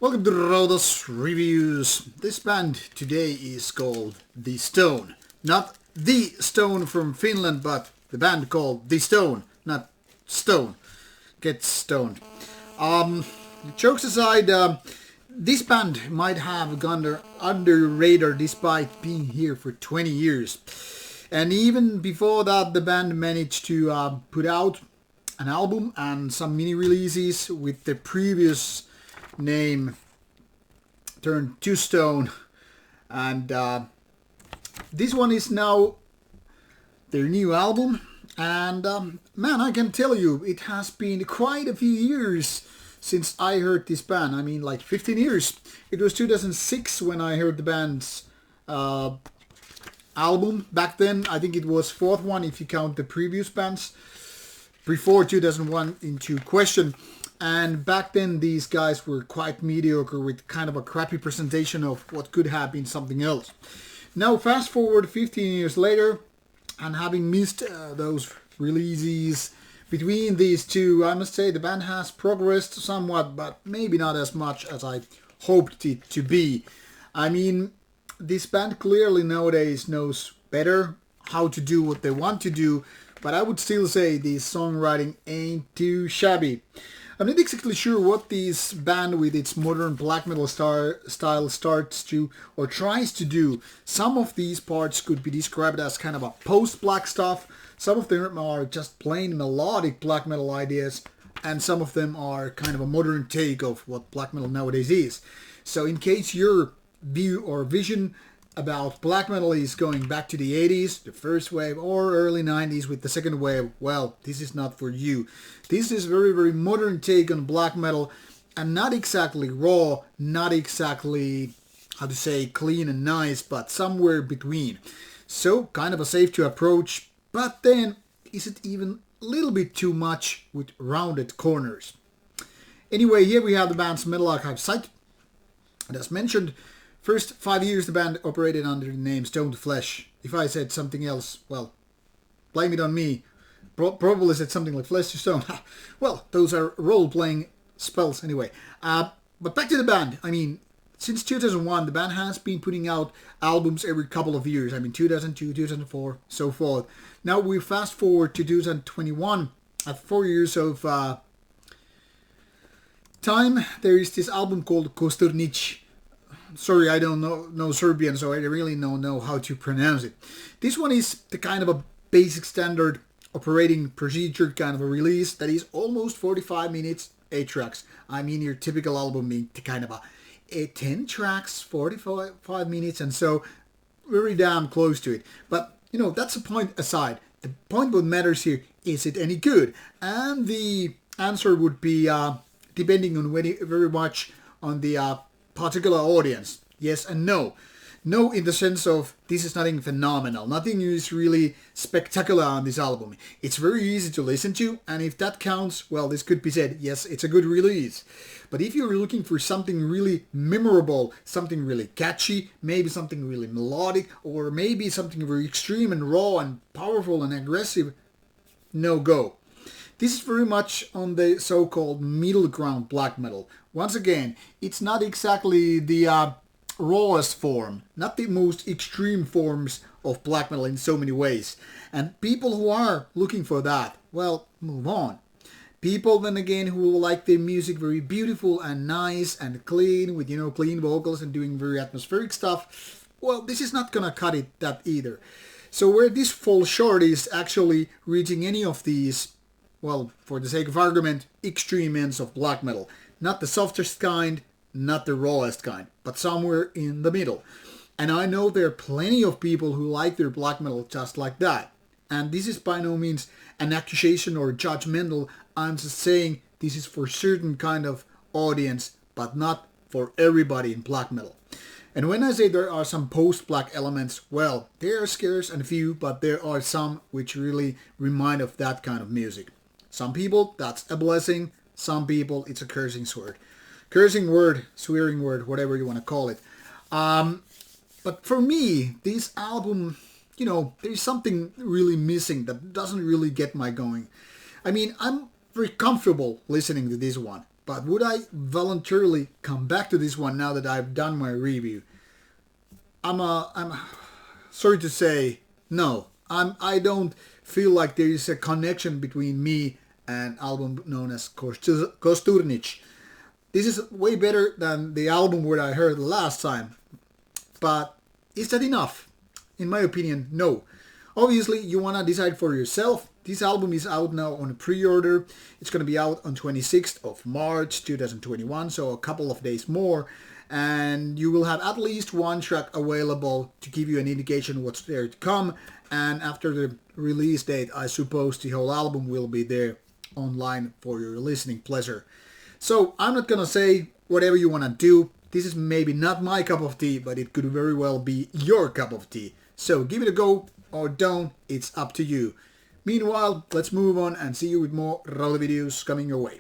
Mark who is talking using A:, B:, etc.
A: Welcome to Rauta's Reviews. This band today is called The Stone. Not The Stone from Finland, but the band called The Stone, not Stone. Get stoned. Jokes aside, this band might have gone under radar despite being here for 20 years. And even before that, the band managed to put out an album and some mini releases with the previous name turned to stone, and this one is now their new album. And man, I can tell you, it has been quite a few years since I heard this band. I mean, like 15 years. It was 2006 when I heard the band's album. Back then, I think it was fourth one if you count the previous bands before 2001 into question. And back then, these guys were quite mediocre with kind of a crappy presentation of what could have been something else. Now, fast forward 15 years later, and having missed those releases between these two, I must say the band has progressed somewhat, but maybe not as much as I hoped it to be. I mean, this band clearly nowadays knows better how to do what they want to do, but I would still say the songwriting ain't too shabby. I'm not exactly sure what this band with its modern black metal style starts to or tries to do. Some of these parts could be described as kind of a post-black stuff. Some of them are just plain melodic black metal ideas, and some of them are kind of a modern take of what black metal nowadays is. So in case your view or vision about black metal is going back to the 80s, the first wave, or early 90s with the second wave, well, this is not for you. This is very, very modern take on black metal, and not exactly raw, not exactly, how to say, clean and nice, but somewhere between. So, kind of a safe to approach, but then, is it even a little bit too much with rounded corners? Anyway, here we have the band's Metal Archive site, and as mentioned, first 5 years the band operated under the name Stone to Flesh. If I said something else, well, blame it on me. Probably said something like Flesh to Stone. Well, those are role-playing spells anyway. But back to the band. I mean, since 2001, the band has been putting out albums every couple of years. I mean, 2002, 2004, so forth. Now we fast forward to 2021. At 4 years of time, there is this album called Kosturnice. Sorry, I don't know Serbian, so I really don't know how to pronounce it. This one is the kind of a basic standard operating procedure kind of a release that is almost 45 minutes, 8 tracks. I mean, your typical album being kind of a 10 tracks, 45 minutes, and so very damn close to it. But, you know, that's a point aside. The point what matters here, is it any good? And the answer would be depending on very much on the particular audience. Yes and no. No in the sense of this is nothing phenomenal. Nothing is really spectacular on this album. It's very easy to listen to, and if that counts, well, this could be said, yes, it's a good release. But if you're looking for something really memorable, something really catchy, maybe something really melodic, or maybe something very extreme and raw and powerful and aggressive, no go. This is very much on the so-called middle ground black metal. Once again, it's not exactly the rawest form, not the most extreme forms of black metal in so many ways. And people who are looking for that, well, move on. People, then again, who like their music very beautiful and nice and clean, with, clean vocals and doing very atmospheric stuff, well, this is not gonna cut it that either. So where this falls short is actually reaching any of these, well, for the sake of argument, extreme ends of black metal. Not the softest kind, not the rawest kind, but somewhere in the middle. And I know there are plenty of people who like their black metal just like that. And this is by no means an accusation or judgmental. I'm just saying this is for certain kind of audience, but not for everybody in black metal. And when I say there are some post-black elements, well, there are scarce and few, but there are some which really remind of that kind of music. Some people, that's a blessing. Some people, it's a cursing word. Cursing word, swearing word, whatever you want to call it. But for me, this album, there's something really missing that doesn't really get my going. I mean, I'm very comfortable listening to this one. But would I voluntarily come back to this one now that I've done my review? I'm sorry to say, no. I don't feel like there is a connection between me and album known as Kosturnice. This is way better than the album where I heard last time. But is that enough? In my opinion, no. Obviously, you want to decide for yourself. This album is out now on a pre-order. It's going to be out on 26th of March 2021, so a couple of days more. And you will have at least one track available to give you an indication what's there to come. And after the release date, I suppose the whole album will be there online for your listening pleasure. So I'm not going to say whatever you want to do. This is maybe not my cup of tea, but it could very well be your cup of tea. So give it a go or don't, it's up to you. Meanwhile, let's move on and see you with more Rauta videos coming your way.